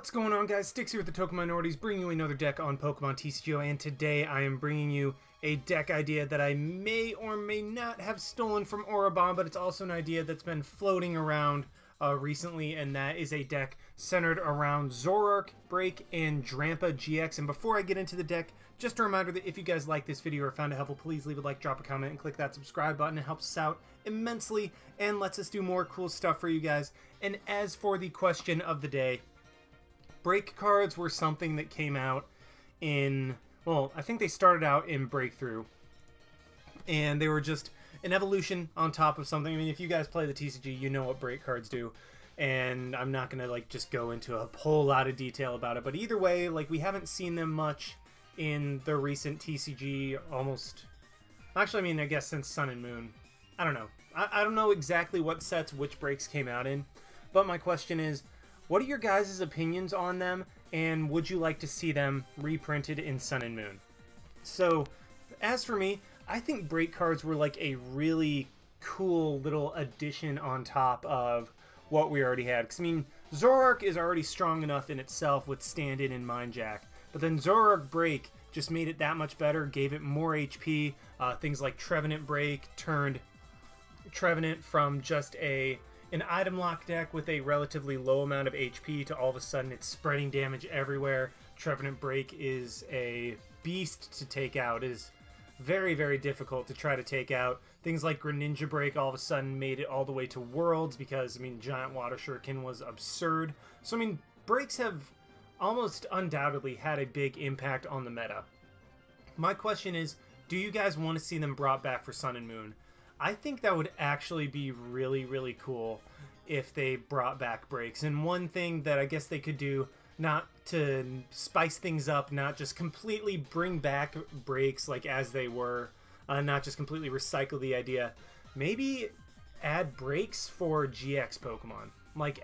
What's going on, guys? Sticks here with the Token Minorities, bringing you another deck on Pokemon TCGO, and today I am bringing you a deck idea that I may or may not have stolen from Orobon, but it's also an idea that's been floating around recently, and that is a deck centered around Zoroark, Break, and Drampa-GX. And before I get into the deck, just a reminder that if you guys like this video or found it helpful, please leave a like, drop a comment, and click that subscribe button. It helps us out immensely and lets us do more cool stuff for you guys. And as for the question of the day, break cards were something that came out in, well, I think they started out in Breakthrough, and they were just an evolution on top of something. I mean, if you guys play the TCG, you know what break cards do, and I'm not gonna like just go into a whole lot of detail about it, but either way, like, we haven't seen them much in the recent TCG, almost, actually, I mean, I guess since Sun and Moon. I don't know. I don't know exactly what sets which breaks came out in, but my question is, what are your guys' opinions on them, and would you like to see them reprinted in Sun and Moon? So, as for me, I think break cards were like a really cool little addition on top of what we already had. Because, I mean, Zoroark is already strong enough in itself with Stand-In and Mind Jack, but then Zoroark Break just made it that much better, gave it more HP. Things like Trevenant Break turned Trevenant from just an item lock deck with a relatively low amount of HP to all of a sudden it's spreading damage everywhere. Trevenant Break is a beast to take out. It is very, very difficult to try to take out. Things like Greninja Break all of a sudden made it all the way to Worlds because, I mean, Giant Water Shuriken was absurd. So, I mean, breaks have almost undoubtedly had a big impact on the meta. My question is, do you guys want to see them brought back for Sun and Moon? I think that would actually be really, really cool if they brought back breaks. And one thing that I guess they could do, not to spice things up, not just completely bring back breaks like as they were, not just completely recycle the idea, maybe add breaks for GX Pokemon. Like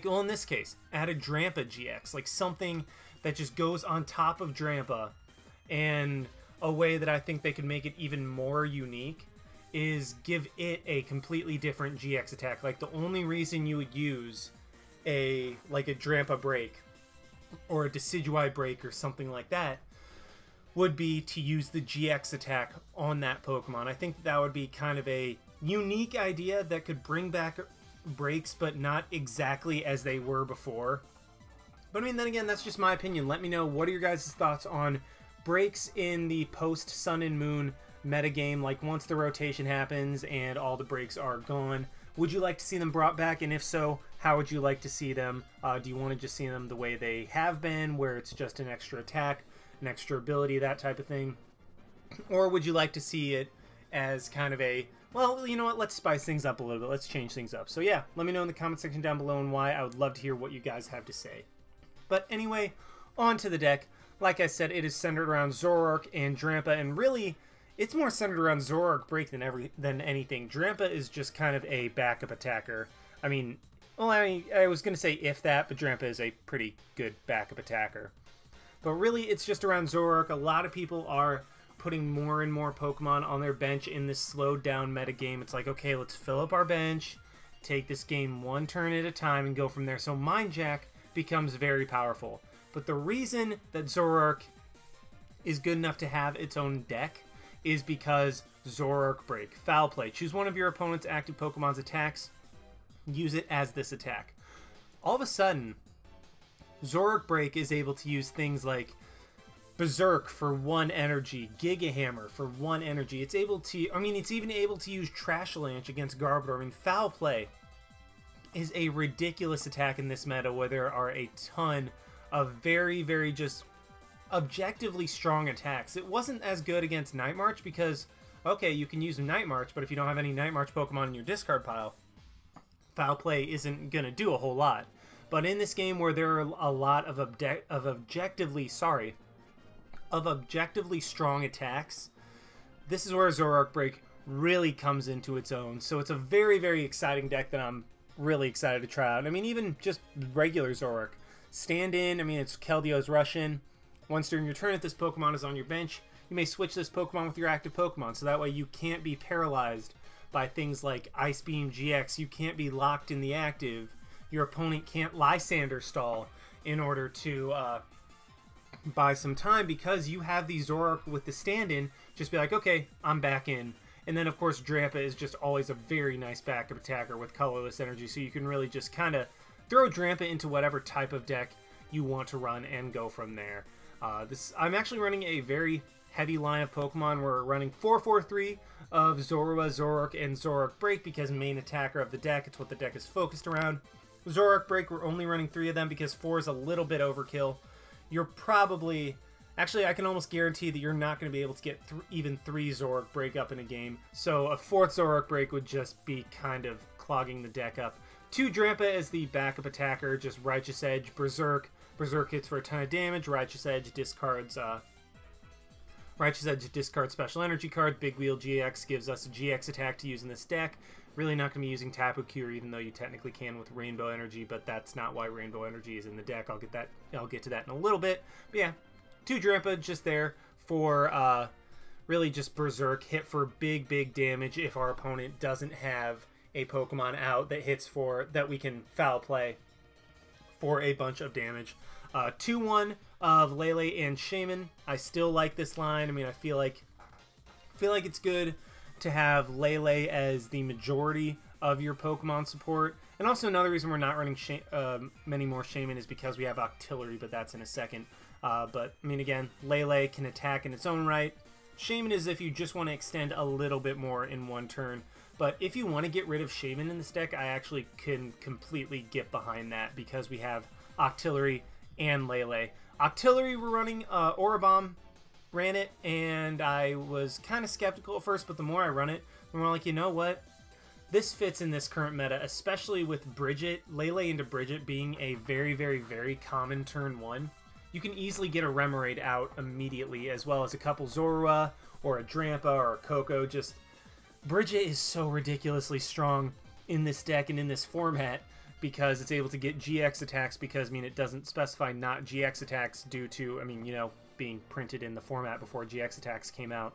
well, in this case, add a Drampa-GX, like something that just goes on top of Drampa. And a way that I think they could make it even more unique is give it a completely different GX attack. Like, the only reason you would use a Drampa Break or a Decidueye Break or something like that would be to use the GX attack on that Pokemon. I think that would be kind of a unique idea that could bring back breaks, but not exactly as they were before. But I mean, then again, that's just my opinion. Let me know, what are your guys' thoughts on breaks in the post Sun and Moon metagame? Like, once the rotation happens and all the breaks are gone, would you like to see them brought back? And if so, how would you like to see them? Do you want to just see them the way they have been, where it's just an extra attack, an extra ability, that type of thing? Or would you like to see it as kind of a, well, you know what, let's spice things up a little bit, let's change things up. So yeah, let me know in the comment section down below and why. I would love to hear what you guys have to say. But anyway, on to the deck. Like I said, it is centered around Zoroark and Drampa, and really, it's more centered around Zoroark Break than anything. Drampa is just kind of a backup attacker. I mean, well, I was going to say if that, but Drampa is a pretty good backup attacker. But really, it's just around Zoroark. A lot of people are putting more and more Pokemon on their bench in this slowed down metagame. It's like, okay, let's fill up our bench, take this game one turn at a time, and go from there. So Mind Jack becomes very powerful. But the reason that Zoroark is good enough to have its own deck is because Zoroark Break. Foul Play. Choose one of your opponent's active Pokemon's attacks. Use it as this attack. All of a sudden, Zoroark Break is able to use things like Berserk for 1 energy, Giga Hammer for 1 energy. It's able to, I mean, it's even able to use Trash Launch against Garbodor. I mean, Foul Play is a ridiculous attack in this meta where there are a ton of very, very just objectively strong attacks. It wasn't as good against Night March because, okay, you can use Night March, but if you don't have any Night March Pokemon in your discard pile, Foul Play isn't going to do a whole lot. But in this game where there are a lot of objectively strong attacks, this is where Zoroark Break really comes into its own. So it's a very, very exciting deck that I'm really excited to try out. I mean, even just regular Zoroark. Stand in, I mean, it's Keldeo Russian. Once during your turn, if this Pokemon is on your bench, you may switch this Pokemon with your active Pokemon, so that way you can't be paralyzed by things like Ice Beam GX. You can't be locked in the active. your opponent can't Lysandre stall in order to buy some time, because you have the Zoroark with the stand-in. Just be like, okay, I'm back in. And then, of course, Drampa is just always a very nice backup attacker with colorless energy, so you can really just kind of throw Drampa into whatever type of deck you want to run and go from there. I'm actually running a very heavy line of Pokemon. We're running 4-4-3 of Zorua, Zoroark, and Zoroark Break because main attacker of the deck. It's what the deck is focused around. Zoroark Break, we're only running 3 of them because 4 is a little bit overkill. You're probably... Actually, I can almost guarantee that you're not going to be able to get even 3 Zoroark Break up in a game. So a 4th Zoroark Break would just be kind of clogging the deck up. 2 Drampa as the backup attacker, just Righteous Edge, Berserk. Berserk hits for a ton of damage. Righteous Edge discards Special Energy card. Big Wheel GX gives us a GX attack to use in this deck. Really not going to be using Tapu Lele, even though you technically can with Rainbow Energy, but that's not why Rainbow Energy is in the deck. I'll get to that in a little bit. But yeah, 2 Drampa just there for really just Berserk, hit for big damage if our opponent doesn't have a Pokemon out that hits for that we can foul play for a bunch of damage. 2-1 of Lele and Shaymin. I still like this line. I mean, I feel like it's good to have Lele as the majority of your Pokemon support. And also another reason we're not running many more Shaymin is because we have Octillery, but that's in a second. But, I mean, again, Lele can attack in its own right. Shaymin is if you just want to extend a little bit more in one turn. But if you want to get rid of Shaymin in this deck, I actually can completely get behind that because we have Octillery and Lele. Octillery, we're running Aura Bomb. Ran it, and I was kind of skeptical at first, but the more I run it, the more I'm like, you know what? This fits in this current meta, especially with Brigette, Lele into Brigette being a very common turn 1. You can easily get a Remoraid out immediately, as well as a couple Zorua, or a Drampa, or a Koko. Just, Brigette is so ridiculously strong in this deck and in this format, because it's able to get GX attacks, because, I mean, it doesn't specify not GX attacks due to, I mean, you know, being printed in the format before GX attacks came out.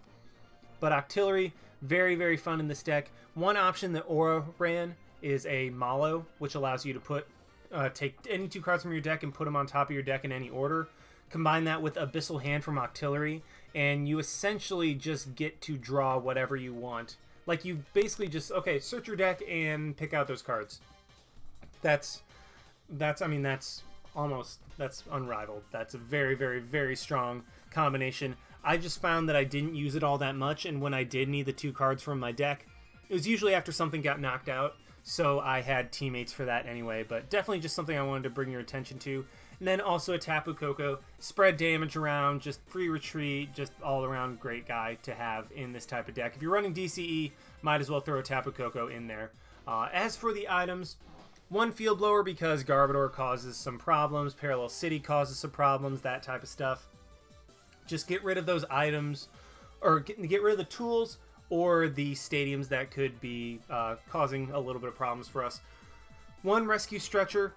But Octillery, very fun in this deck. One option that Aura ran is a Malo, which allows you to put take any 2 cards from your deck and put them on top of your deck in any order. Combine that with Abyssal Hand from Octillery, and you essentially just get to draw whatever you want. Like, you basically just, okay, search your deck and pick out those cards. That's unrivaled. That's a very strong combination. I just found that I didn't use it all that much, and when I did need the 2 cards from my deck, it was usually after something got knocked out, so I had teammates for that anyway, but definitely just something I wanted to bring your attention to. And then also a Tapu Koko, spread damage around, just free retreat, just all around great guy to have in this type of deck. If you're running DCE, might as well throw a Tapu Koko in there. As for the items, 1 Field Blower because Garbodor causes some problems, Parallel City causes some problems, that type of stuff. Just get rid of those items, or get rid of the tools or the stadiums that could be causing a little bit of problems for us. 1 Rescue Stretcher,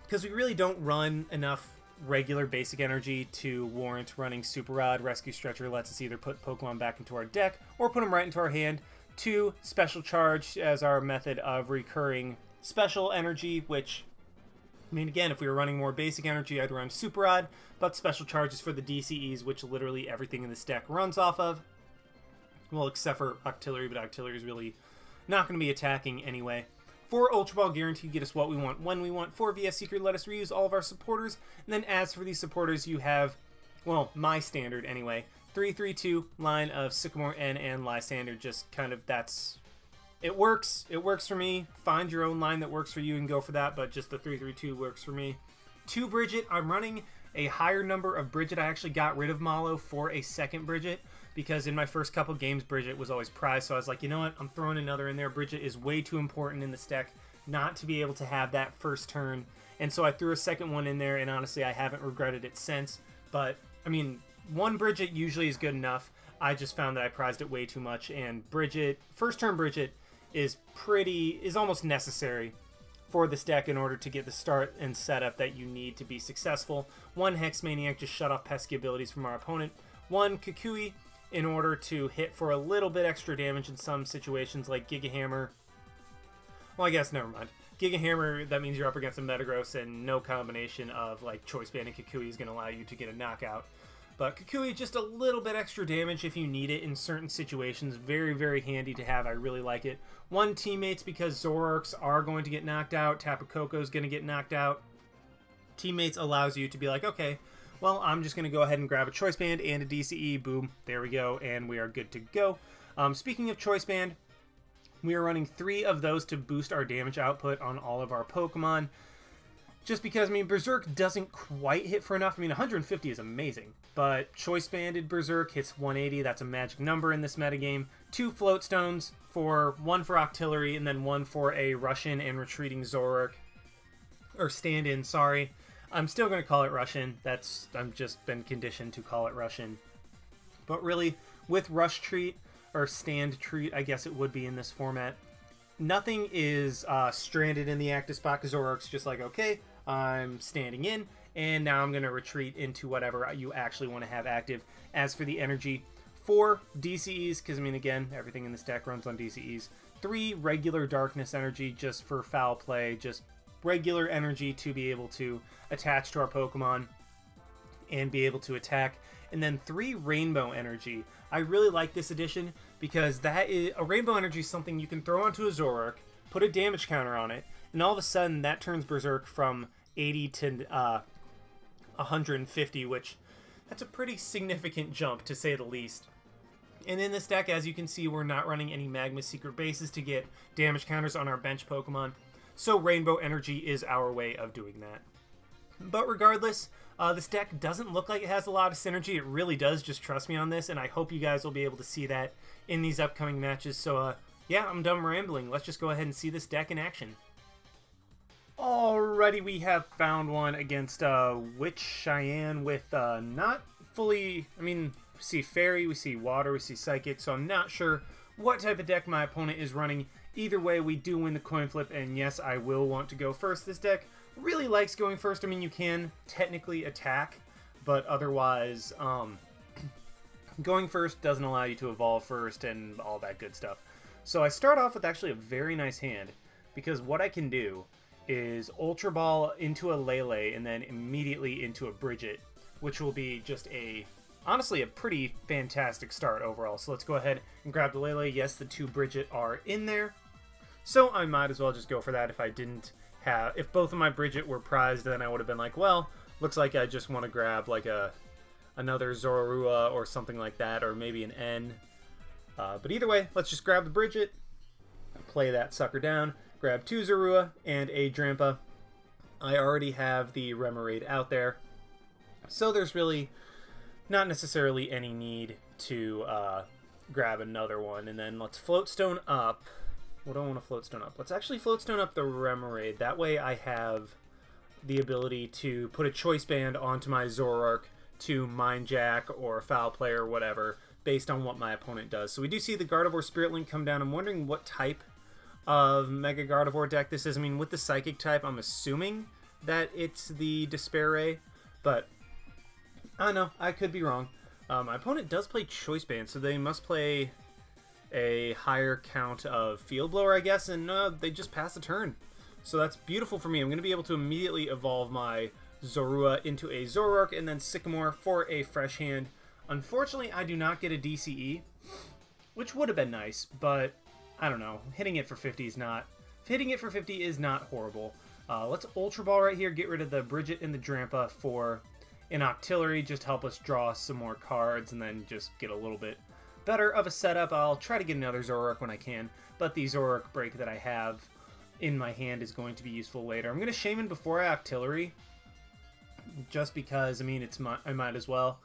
because we really don't run enough regular basic energy to warrant running Super Rod. Rescue Stretcher lets us either put Pokemon back into our deck or put them right into our hand. 2 Special Charge as our method of recurring special energy, which, I mean, again, if we were running more basic energy, I'd run Super Rod, but Special Charge is for the DCEs, which literally everything in this deck runs off of. Well, except for Octillery, but Octillery is really not going to be attacking anyway. 4 Ultra Ball guaranteed get us what we want when we want. 4 VS Seeker let us reuse all of our supporters. And then as for these supporters, you have, well, my standard anyway, 3-3-2 line of Sycamore N and Lysandre. Just kind of, that's... It works. It works for me. Find your own line that works for you and go for that, but just the 3-3-2 works for me. 2 Brigette. I'm running a higher number of Brigette. I actually got rid of Malo for a second Brigette because in my first couple games, Brigette was always prized, so I was like, you know what? I'm throwing another in there. Brigette is way too important in this deck not to be able to have that first turn, and so I threw a second one in there, and honestly, I haven't regretted it since. But, I mean, 1 Brigette usually is good enough. I just found that I prized it way too much, and Brigette, first turn Brigette, is almost necessary for this deck in order to get the start and setup that you need to be successful. 1 Hex Maniac, just shut off pesky abilities from our opponent. 1 Kukui, in order to hit for a little bit extra damage in some situations like Giga Hammer. Well, I guess, never mind. Giga Hammer, that means you're up against a Metagross, and no combination of like Choice Band and Kukui is going to allow you to get a knockout. But Kukui, just a little bit extra damage if you need it in certain situations. Very, very handy to have. I really like it. One, Teammates, because Zoroarks are going to get knocked out. Tapu Koko is going to get knocked out. Teammates allows you to be like, okay, well, I'm just going to go ahead and grab a Choice Band and a DCE. Boom, there we go, and we are good to go. Speaking of Choice Band, we are running 3 of those to boost our damage output on all of our Pokemon. Just because, I mean, Berserk doesn't quite hit for enough. I mean, 150 is amazing, but Choice Banded Berserk hits 180. That's a magic number in this metagame. 2 Float Stones, one for Octillery, and then 1 for a Russian and retreating Zoroark. Or stand-in, sorry. I'm still going to call it Russian. I'm just been conditioned to call it Russian. But really, with Rush Treat, or Stand Treat, I guess it would be in this format, nothing is stranded in the active spot, because Zoroark's just like, okay, I'm standing in, and now I'm going to retreat into whatever you actually want to have active. As for the energy, 4 DCEs, because, I mean, again, everything in this deck runs on DCEs. 3 regular Darkness energy, just for foul play, just regular energy to be able to attach to our Pokemon and be able to attack. And then 3 Rainbow energy. I really like this addition because a Rainbow energy is something you can throw onto a Zoroark, put a damage counter on it, and all of a sudden that turns Berserk from 80 to 150, which that's a pretty significant jump to say the least. And in this deck, as you can see, we're not running any Magma Secret Bases to get damage counters on our bench Pokemon, so Rainbow energy is our way of doing that. But regardless, this deck doesn't look like it has a lot of synergy. It really does, just trust me on this, and I hope you guys will be able to see that in these upcoming matches. So, yeah, I'm done rambling. Let's just go ahead and see this deck in action. Alrighty, we have found one against Witch Cheyenne with not fully... I mean, we see Fairy, we see Water, we see Psychic, so I'm not sure what type of deck my opponent is running. Either way, we do win the coin flip, and yes, I will want to go first. This deck really likes going first. I mean, you can technically attack, but otherwise, going first doesn't allow you to evolve first and all that good stuff. So I start off with actually a very nice hand, because what I can do is Ultra Ball into a Lele and then immediately into a Brigette, which will be just honestly a pretty fantastic start overall. So let's go ahead and grab the Lele. Yes, the 2 Brigette are in there, so I might as well just go for that. If both of my Brigette were prized, then I would have been like, well, looks like I just want to grab like another Zorua or something like that, or maybe an N. But either way, let's just grab the Brigette, play that sucker down, grab 2 Zorua and a Drampa. I already have the Remoraid out there, so there's really not necessarily any need to grab another one. And then let's Float Stone up. What do I want to Float Stone up? Let's actually Float Stone up the Remoraid. That way I have the ability to put a Choice Band onto my Zoroark to Mind Jack or Foul Play or whatever, based on what my opponent does. So we do see the Gardevoir Spirit Link come down. I'm wondering what type of Mega Gardevoir deck this is. I mean, with the Psychic type, I'm assuming that it's the Despair Ray, but I don't know. I could be wrong. My opponent does play Choice Band, so they must play a higher count of Field Blower, I guess, and they just pass the turn. So that's beautiful for me. I'm going to be able to immediately evolve my Zorua into a Zoroark and then Sycamore for a fresh hand. Unfortunately, I do not get a DCE, which would have been nice, but I don't know. Hitting it for 50 is not horrible. Let's Ultra Ball right here, get rid of the Brigette and the Drampa for an Octillery, just help us draw some more cards and then just get a little bit better of a setup. I'll try to get another Zoroark when I can, but the Zoroark break that I have in my hand is going to be useful later. I'm going to Shaymin before I Octillery, just because, I mean, I might as well.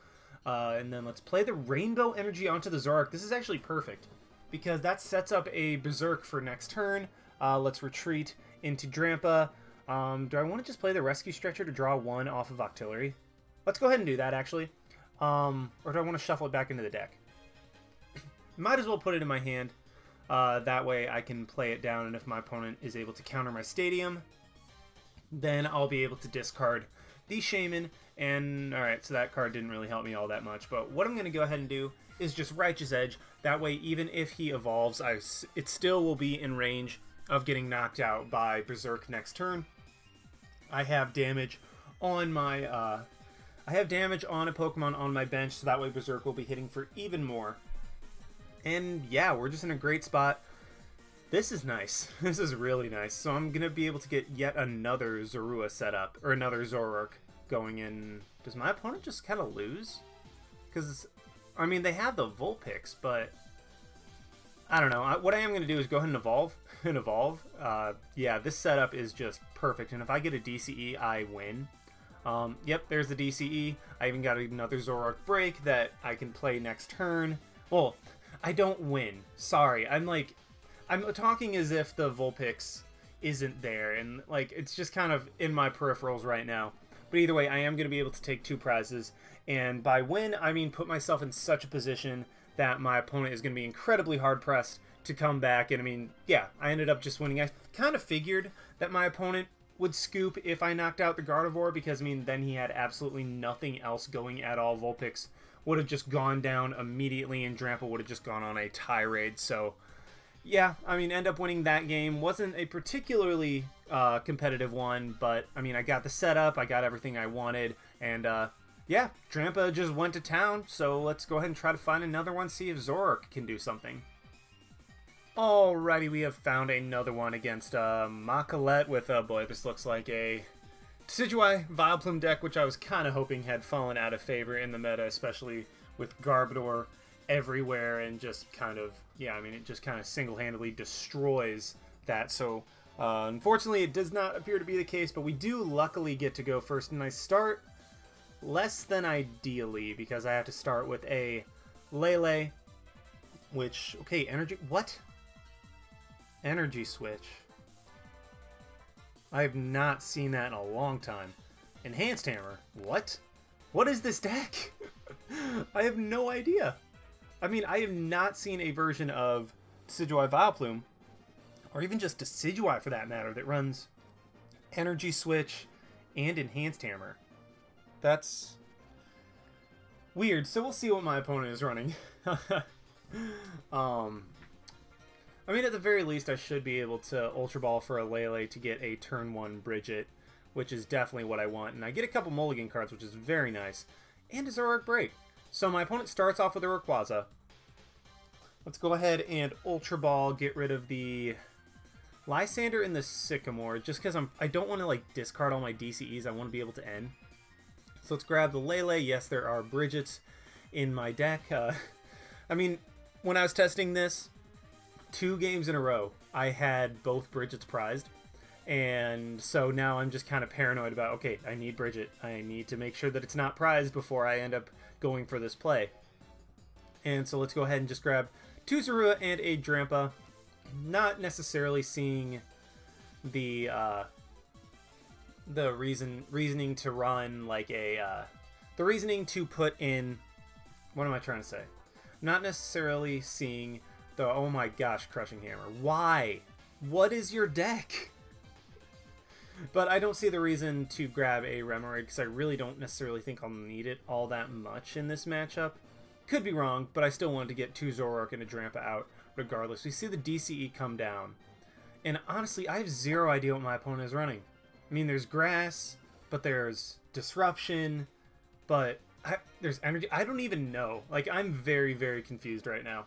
And then let's play the Rainbow Energy onto the Zoroark. This is actually perfect, because that sets up a Berserk for next turn. Let's retreat into Drampa. Do I want to just play the Rescue Stretcher to draw 1 off of Octillery? Let's go ahead and do that, actually. Or do I want to shuffle it back into the deck? Might as well put it in my hand. That way I can play it down, and if my opponent is able to counter my Stadium, then I'll be able to discard the Shaymin. And, alright, so that card didn't really help me all that much. But what I'm going to go ahead and do is just Righteous Edge. That way, even if he evolves, it still will be in range of getting knocked out by Berserk next turn. I have damage on my I have damage on a Pokemon on my bench, so that way Berserk will be hitting for even more. And yeah, we're just in a great spot. This is nice. This is really nice. So I'm gonna be able to get yet another Zorua setup, or another Zoroark going in. Does my opponent just kind of lose? Because I mean, they have the Vulpix, but I don't know. What I am going to do is go ahead and evolve. Yeah, this setup is just perfect. And if I get a DCE, I win. Yep, there's the DCE. I even got another Zoroark Break that I can play next turn. Well, I don't win. Sorry. I'm talking as if the Vulpix isn't there. And, like, it's just kind of in my peripherals right now. But either way, I am going to be able to take 2 prizes. And by win, I mean put myself in such a position that my opponent is going to be incredibly hard-pressed to come back. And I mean, yeah, I ended up just winning. I kind of figured that my opponent would scoop if I knocked out the Gardevoir, because I mean, then he had absolutely nothing else going at all. Vulpix would have just gone down immediately, and Drampa would have just gone on a tirade. So yeah, I mean, end up winning that game. Wasn't a particularly competitive one, but I mean, I got the setup, I got everything I wanted, and yeah, Drampa just went to town, so let's go ahead and try to find another one, see if Zoroark can do something. Alrighty, we have found another one against Makalette with, boy, this looks like a Decidueye Vileplume deck, which I was kind of hoping had fallen out of favor in the meta, especially with Garbodor everywhere, and just kind of, yeah, I mean, it just kind of single-handedly destroys that, so unfortunately it does not appear to be the case, but we do luckily get to go first, and I start less than ideally, because I have to start with a Lele, which, okay, energy, what? Energy Switch. I have not seen that in a long time. Enhanced Hammer, what? What is this deck? I have no idea. I mean, I have not seen a version of Decidueye Vileplume, or even just Decidueye for that matter, that runs Energy Switch and Enhanced Hammer. That's weird, so we'll see what my opponent is running. I mean, at the very least, I should be able to Ultra Ball for a Lele to get a turn 1 Brigette, which is definitely what I want. And I get a couple Mulligan cards, which is very nice. And a Zoroark Break. So my opponent starts off with a Rayquaza. Let's go ahead and Ultra Ball, get rid of the Lysandre and the Sycamore, just because I don't want to, like, discard all my DCEs. I want to be able to end. So let's grab the Lele. Yes, there are Brigettes in my deck. I mean, when I was testing this, 2 games in a row, I had both Brigettes prized. And so now I'm just kind of paranoid about, okay, I need Brigette. I need to make sure that it's not prized before I end up going for this play. And so let's go ahead and just grab 2 Zorua and a Drampa. Not necessarily seeing the reasoning to run like a the reasoning to put in, what am I trying to say? Not necessarily seeing the, oh my gosh, Crushing Hammer. Why? What is your deck? But I don't see the reason to grab a Remoraid, because I really don't necessarily think I'll need it all that much in this matchup. Could be wrong, but I still wanted to get 2 Zoroark and a Drampa out regardless. We see the DCE come down. And honestly, I have zero idea what my opponent is running. I mean, there's Grass, but there's Disruption, but there's Energy. I don't even know. Like, I'm very, very confused right now.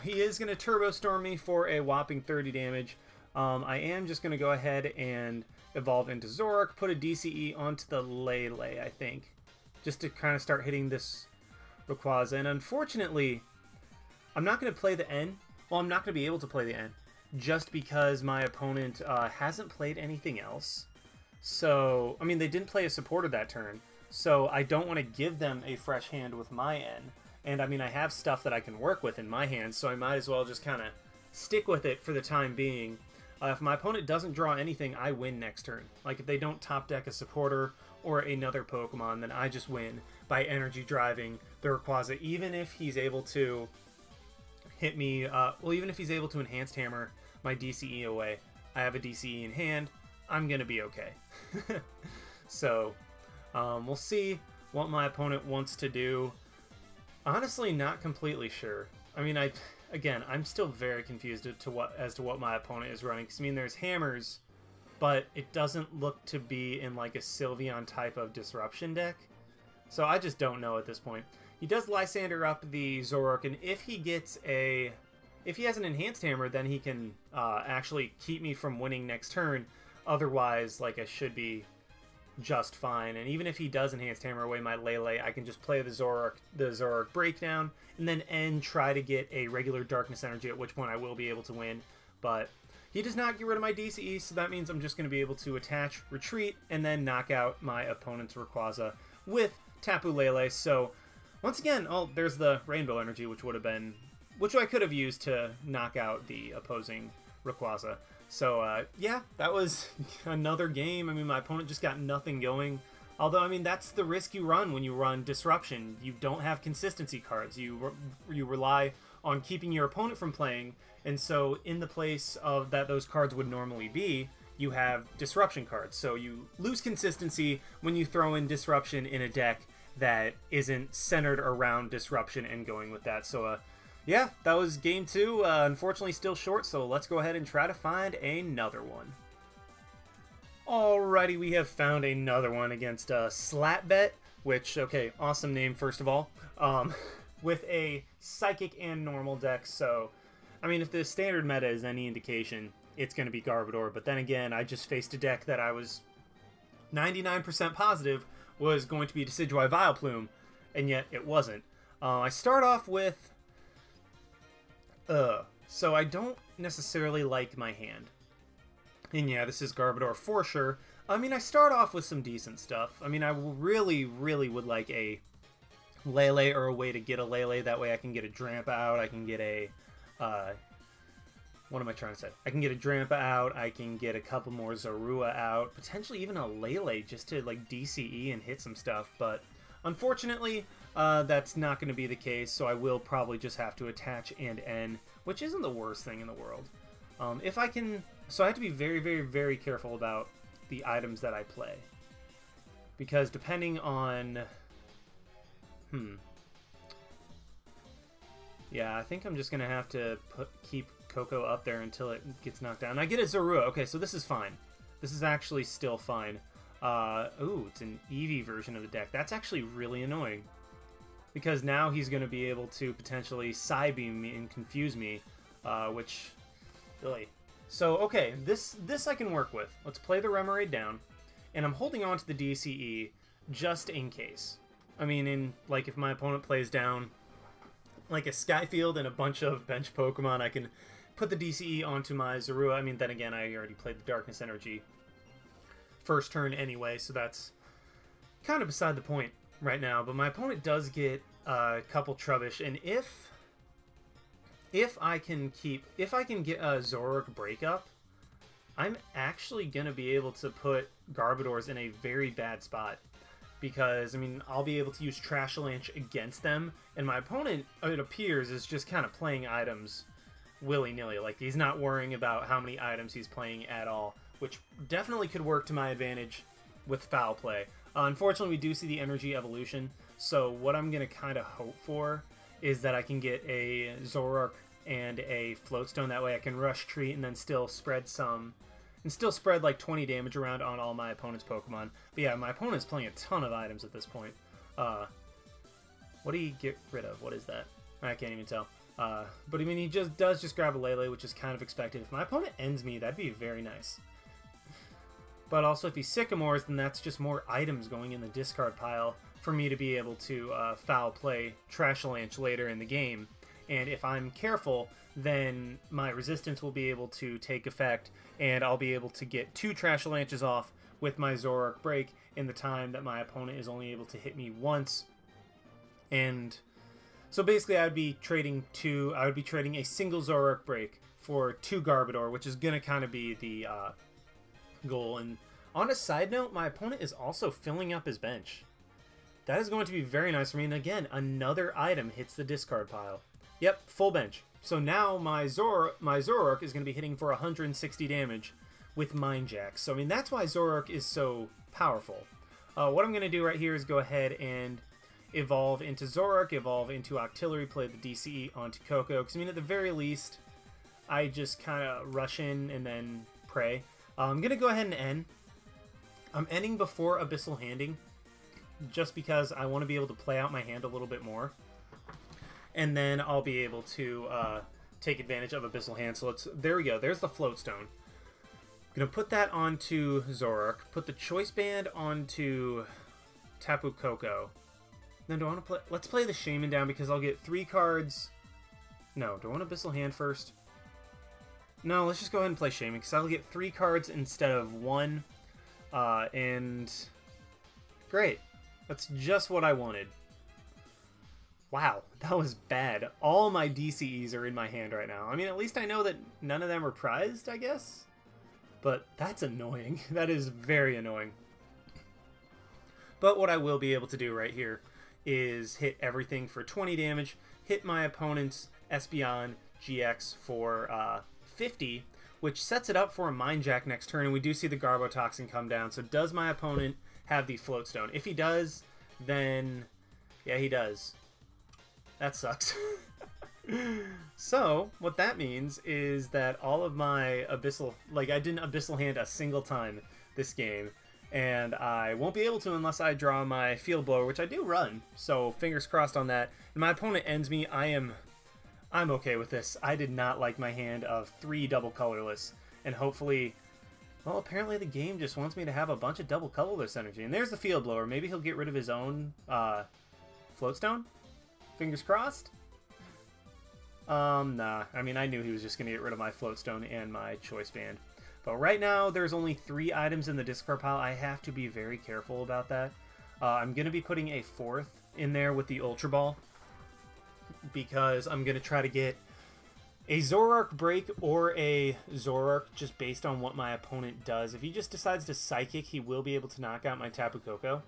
He is going to Turbo Storm me for a whopping 30 damage. I am just going to go ahead and evolve into Zoroark, put a DCE onto the Lele, I think, just to kind of start hitting this Rayquaza. And unfortunately, I'm not going to play the N. Well, I'm not going to be able to play the N, just because my opponent hasn't played anything else. So, I mean, they didn't play a supporter that turn, so I don't want to give them a fresh hand with my N. And, I mean, I have stuff that I can work with in my hand, so I might as well just kind of stick with it for the time being. If my opponent doesn't draw anything, I win next turn. Like, if they don't top deck a supporter or another Pokemon, then I just win by energy driving the Rayquaza, even if he's able to hit me, well, even if he's able to Enhanced Hammer my DCE away. I have a DCE in hand. I'm going to be okay. So, we'll see what my opponent wants to do. Honestly, not completely sure. I mean, I again, I'm still very confused as to what my opponent is running. Because, I mean, there's hammers, but it doesn't look to be in, like, a Sylveon type of disruption deck. So I just don't know at this point. He does Lysandre up the Zoroark, and if he gets a... If he has an enhanced hammer, then he can actually keep me from winning next turn. Otherwise, like, I should be just fine. And even if he does enhanced hammer away my Lele, I can just play the Zoroark breakdown, and then try to get a regular Darkness Energy, at which point I will be able to win. But he does not get rid of my DCE, so that means I'm just going to be able to attach, retreat, and then knock out my opponent's Rayquaza with Tapu Lele. So, once again, oh, there's the Rainbow Energy, which I could have used to knock out the opposing Rayquaza. So, yeah, that was another game. I mean, my opponent just got nothing going. Although, I mean, that's the risk you run when you run Disruption. You don't have consistency cards. You rely on keeping your opponent from playing, and so in the place of that those cards would normally be, you have Disruption cards. So you lose consistency when you throw in Disruption in a deck that isn't centered around Disruption and going with that. So, yeah, that was game 2. Unfortunately, still short, so let's go ahead and try to find another one. Alrighty, we have found another one against Slapbet, which, okay, awesome name, first of all, with a Psychic and Normal deck. So, I mean, if the standard meta is any indication, it's going to be Garbodor. But then again, I just faced a deck that I was 99% positive was going to be Decidueye Vileplume, and yet it wasn't. I start off with... so I don't necessarily like my hand. And yeah, this is Garbodor for sure. I mean, I start off with some decent stuff. I mean, I really, really would like a Lele or a way to get a Lele. That way I can get a Drampa out. I can get a... what am I trying to say? I can get a Drampa out. I can get a couple more Zorua out. Potentially even a Lele just to, like, DCE and hit some stuff. But unfortunately, that's not going to be the case. So I will probably just have to attach and end, which isn't the worst thing in the world. If I can... So I have to be very, very, very careful about the items that I play. Because depending on... Yeah, I think I'm just going to have to keep Koko up there until it gets knocked down. I get a Zorua. Okay, so this is fine. This is actually still fine. Ooh, it's an Eevee version of the deck. That's actually really annoying. Because now he's going to be able to potentially Psybeam me and confuse me. Which... Really... So, okay, this I can work with. Let's play the Remoraid down, and I'm holding on to the DCE just in case. I mean, like, if my opponent plays down, like, a Skyfield and a bunch of bench Pokemon, I can put the DCE onto my Zorua. I mean, then again, I already played the Darkness Energy first turn anyway, so that's kind of beside the point right now. But my opponent does get a couple Trubbish, and if I can get a Zoroark breakup, I'm actually going to be able to put Garbodors in a very bad spot. Because, I mean, I'll be able to use Trashalanche against them, and my opponent, it appears, is just kind of playing items willy-nilly. Like, he's not worrying about how many items he's playing at all, which definitely could work to my advantage with foul play. Unfortunately, we do see the energy evolution, so what I'm going to kind of hope for is that I can get a Zoroark and a Float Stone. That way I can rush treat and then still spread like 20 damage around on all my opponent's Pokemon. But yeah, my opponent's playing a ton of items at this point. What do you get rid of? What is that? I can't even tell. But I mean, he does just grab a Lele, which is kind of expected. If my opponent ends me, that'd be very nice. But also, if he Sycamores, then that's just more items going in the discard pile for me to be able to foul play Trashalanche later in the game. And if I'm careful, then my resistance will be able to take effect, and I'll be able to get 2 Trashalanches off with my Zoroark break in the time that my opponent is only able to hit me once. And so basically I would be trading a single Zoroark break for 2 Garbodor, which is going to kind of be the goal. And on a side note, my opponent is also filling up his bench. That is going to be very nice for me. And again, another item hits the discard pile. Yep, full bench. So now my Zoroark is going to be hitting for 160 damage with Mind Jack. So, I mean, that's why Zoroark is so powerful. What I'm going to do right here is go ahead and evolve into Zoroark, evolve into Octillery, play the DCE onto Koko. Because, I mean, at the very least, I just kind of rush in and then pray. I'm going to go ahead and end. I'm ending before Abyssal Handing, just because I want to be able to play out my hand a little bit more. And then I'll be able to take advantage of Abyssal Hand. So there we go. There's the Float Stone. I'm going to put that onto Zoroark. Put the Choice Band onto Tapu Koko. Then do I want to play... Let's play the Shaymin down because I'll get 3 cards. No, do I want Abyssal Hand first? No, let's just go ahead and play Shaymin because I'll get 3 cards instead of 1. And... Great. That's just what I wanted. Wow, that was bad. All my DCEs are in my hand right now. I mean, at least I know that none of them are prized, I guess? But that's annoying. That is very annoying. But what I will be able to do right here is hit everything for 20 damage, hit my opponent's Espeon-GX for 50, which sets it up for a Mind Jack next turn, and we do see the Garbotoxin come down. So does my opponent have the Float Stone? If he does, then... yeah, he does. That sucks. So, what that means is that all of my Abyssal... like, I didn't Abyssal Hand a single time this game, and I won't be able to unless I draw my Field Blower, which I do run, so fingers crossed on that. And my opponent ends me. I'm okay with this. I did not like my hand of 3 double colorless, and hopefully... well, apparently the game just wants me to have a bunch of double colorless energy. And there's the Field Blower. Maybe he'll get rid of his own Float Stone? Fingers crossed? Nah. I mean, I knew he was just going to get rid of my Float Stone and my Choice Band. But right now, there's only 3 items in the discard pile. I have to be very careful about that. I'm going to be putting a 4th in there with the Ultra Ball, because I'm going to try to get a Zoroark Break or a Zoroark just based on what my opponent does. If he just decides to Psychic, he will be able to knock out my Tapu Koko.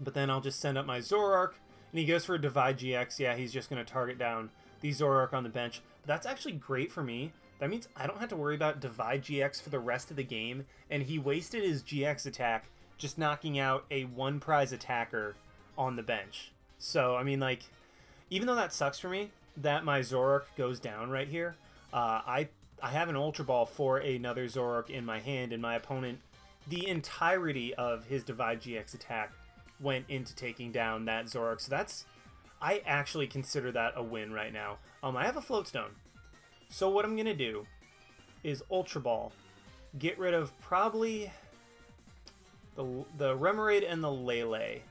But then I'll just send up my Zoroark, and he goes for a Divide GX. Yeah, he's just going to target down the Zoroark on the bench. But that's actually great for me. That means I don't have to worry about Divide GX for the rest of the game, and he wasted his GX attack just knocking out a 1-prize attacker on the bench. So, I mean, like, even though that sucks for me, that my Zoroark goes down right here, I have an Ultra Ball for another Zoroark in my hand, and my opponent, the entirety of his Divide GX attack went into taking down that Zoroark. So that's... I actually consider that a win right now. I have a Float Stone. So what I'm going to do is Ultra Ball. Get rid of probably the Remoraid and the Lele. I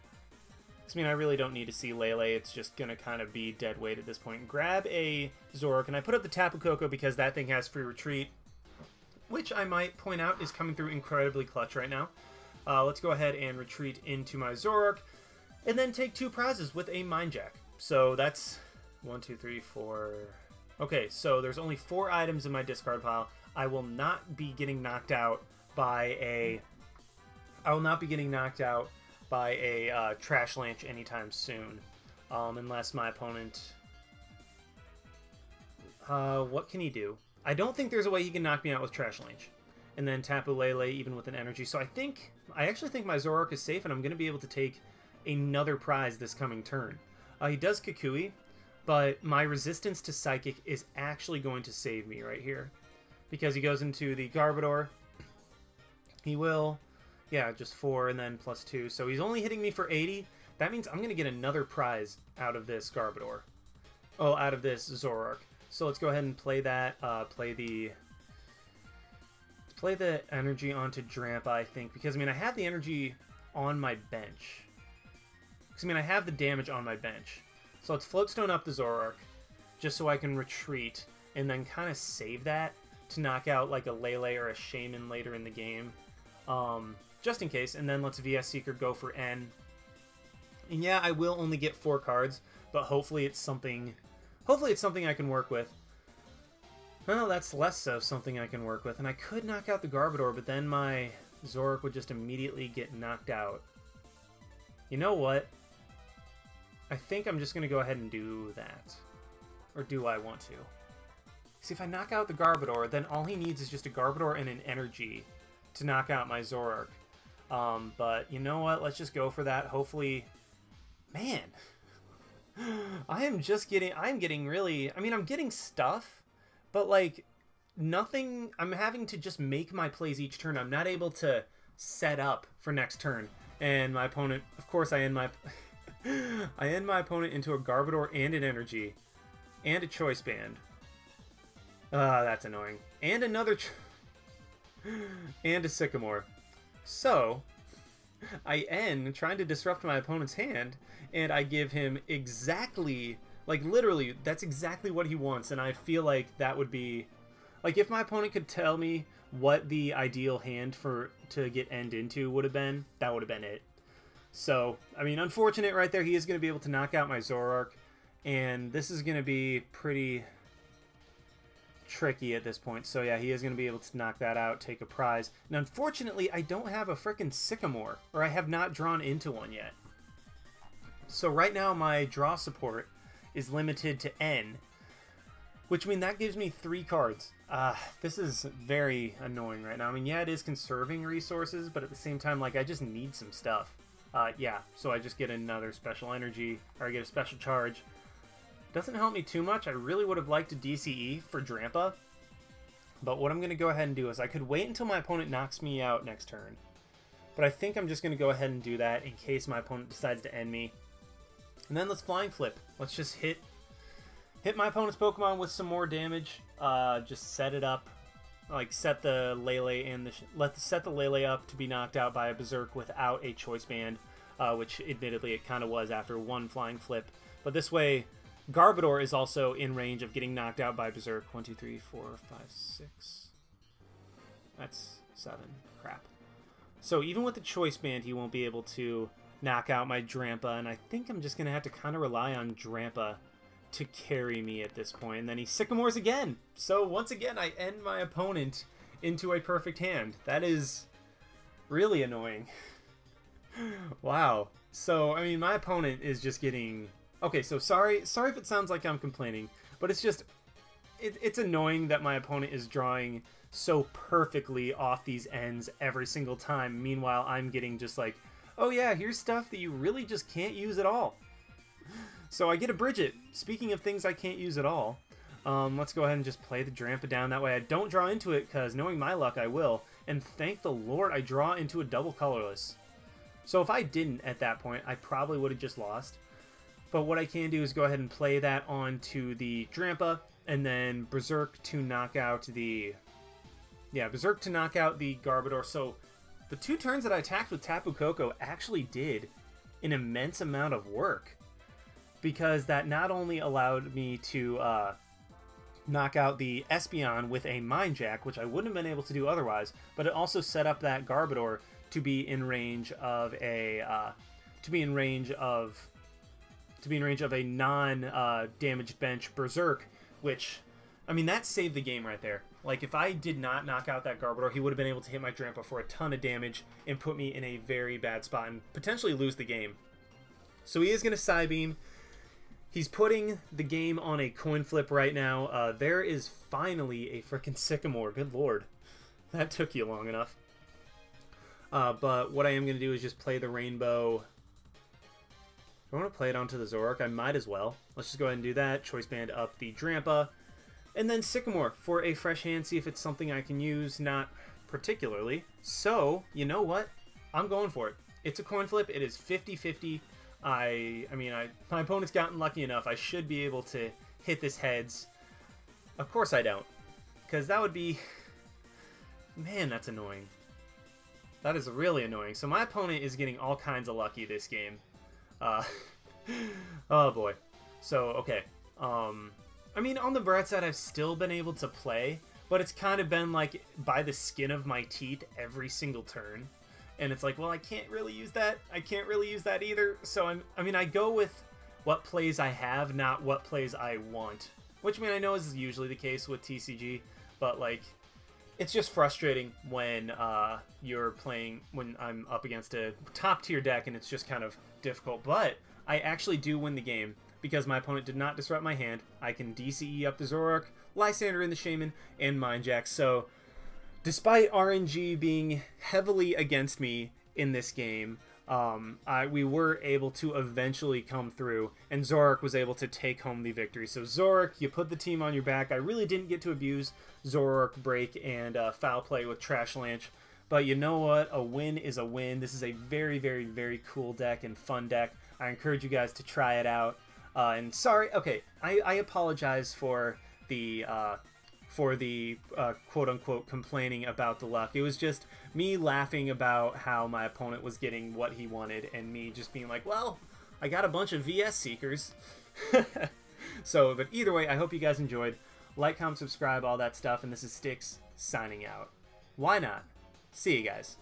mean, I really don't need to see Lele. It's just going to kind of be dead weight at this point. Grab a Zoroark, and I put up the Tapu Koko because that thing has free retreat, which I might point out is coming through incredibly clutch right now. Let's go ahead and retreat into my Zoroark, and then take 2 prizes with a Mind Jack. So that's 1, 2, 3, 4... okay, so there's only 4 items in my discard pile. I will not be getting knocked out by a... Trash Lanch anytime soon. Unless my opponent... what can he do? I don't think there's a way he can knock me out with Trash Lanch. And then Tapu Lele, even with an energy. So I actually think my Zoroark is safe, and I'm going to be able to take another prize this coming turn. He does Kukui, but my resistance to Psychic is actually going to save me right here. Because he goes into the Garbodor. He will... yeah, just 4 and then plus 2. So he's only hitting me for 80. That means I'm going to get another prize out of this Garbodor. Oh, out of this Zoroark. So let's go ahead and play that. Play the energy onto Drampa, I think. Because, I mean, I have the energy on my bench. Because, I mean, I have the damage on my bench. So let's Float Stone up the Zoroark. Just so I can retreat. And then kind of save that to knock out, like, a Lele or a Shaymin later in the game. Just in case, and then let's VS Seeker go for N. And yeah, I will only get 4 cards, but hopefully it's something I can work with. Well, that's less so something I can work with, and I could knock out the Garbodor, but then my Zoroark would just immediately get knocked out. You know what? I think I'm just going to go ahead and do that. Or do I want to? See, if I knock out the Garbodor, then all he needs is just a Garbodor and an energy to knock out my Zoroark. But you know what? Let's just go for that. Hopefully, Man. I'm getting really, I mean, I'm getting stuff, but like nothing. I'm having to just make my plays each turn. I'm not able to set up for next turn. And my opponent, of course, I end my opponent into a Garbodor and an Energy and a Choice Band. That's annoying. And another and a Sycamore. So I end trying to disrupt my opponent's hand, and I give him exactly, like literally, that's exactly what he wants. And I feel like that would be, like if my opponent could tell me what the ideal hand to get end into would have been, that would have been it. So, I mean, unfortunate right there. He is going to be able to knock out my Zoroark, and this is going to be pretty tricky at this point. So yeah, he is going to be able to knock that out, take a prize. And unfortunately, I don't have a frickin' Sycamore, or I have not drawn into one yet. So right now, my draw support is limited to N, which means that gives me 3 cards. This is very annoying right now. I mean, yeah, it is conserving resources, but at the same time, like, I just need some stuff. Yeah, so I just get another special energy, or I get a special charge. Doesn't help me too much. I really would have liked a DCE for Drampa, but what I'm going to go ahead and do is I could wait until my opponent knocks me out next turn, but I think I'm just going to go ahead and do that in case my opponent decides to end me. And then let's Flying Flip. Let's just hit my opponent's Pokemon with some more damage. Just set it up, like set the Lele and set the Lele up to be knocked out by a Berserk without a Choice Band, which admittedly it kind of was after one Flying Flip. But this way, Garbodor is also in range of getting knocked out by Berserk. 1, 2, 3, 4, 5, 6. That's 7. Crap. So even with the Choice Band, he won't be able to knock out my Drampa, and I think I'm just going to have to kind of rely on Drampa to carry me at this point. And then he Sycamores again. So once again, I end my opponent into a perfect hand. That is really annoying. Wow. So, I mean, my opponent is just getting... Okay, so sorry if it sounds like I'm complaining, but it's just... It's annoying that my opponent is drawing so perfectly off these ends every single time. Meanwhile, I'm getting just like, oh yeah, here's stuff that you really just can't use at all. So I get a Brigette. Speaking of things I can't use at all, let's go ahead and just play the Drampa down. That way I don't draw into it, because knowing my luck, I will. And thank the Lord I draw into a double colorless. So if I didn't at that point, I probably would have just lost. But what I can do is go ahead and play that onto the Drampa, and then Berserk to knock out the... Yeah, Berserk to knock out the Garbodor. So the 2 turns that I attacked with Tapu Koko actually did an immense amount of work, because that not only allowed me to knock out the Espeon with a Mind Jack, which I wouldn't have been able to do otherwise, but it also set up that Garbodor to be in range of a non-damaged bench Berserk, which, I mean, that saved the game right there. Like, if I did not knock out that Garbodor, he would have been able to hit my Drampa for a ton of damage and put me in a very bad spot and potentially lose the game. So he is going to Psybeam. He's putting the game on a coin flip right now. There is finally a frickin' Sycamore. Good lord. That took you long enough. But what I am going to do is just play the Rainbow. Do I want to play it onto the Zoroark? I might as well. Let's just go ahead and do that. Choice Band up the Drampa. And then Sycamore for a fresh hand. See if it's something I can use. Not particularly. So, you know what? I'm going for it. It's a coin flip. It is 50-50. I mean, my opponent's gotten lucky enough. I should be able to hit this heads. Of course I don't. Because that would be... Man, that's annoying. That is really annoying. So my opponent is getting all kinds of lucky this game. Oh boy. So, okay. I mean, on the bright side, I've still been able to play, but it's kind of been like by the skin of my teeth every single turn. And it's like, well, I can't really use that. I can't really use that either. So I mean, I go with what plays I have, not what plays I want. Which, I mean, I know is usually the case with TCG, but like, it's just frustrating when you're playing, when I'm up against a top tier deck and it's just kind of difficult. But I actually do win the game because my opponent did not disrupt my hand. I can DCE up the Zoroark, Lysandre in the Shaymin, and Mind Jack. So despite RNG being heavily against me in this game, we were able to eventually come through, and Zoroark was able to take home the victory. So Zoroark, you put the team on your back. I really didn't get to abuse Zoroark Break and Foul Play with Trash Lanch, but you know what? A win is a win. This is a very, very, very cool deck and fun deck. I encourage you guys to try it out. And sorry, okay, I apologize for the quote-unquote complaining about the luck. It was just me laughing about how my opponent was getting what he wanted, and me just being like, well, I got a bunch of VS Seekers. So, but either way, I hope you guys enjoyed. Like, comment, subscribe, all that stuff, and this is Styx signing out. Why not? See you guys.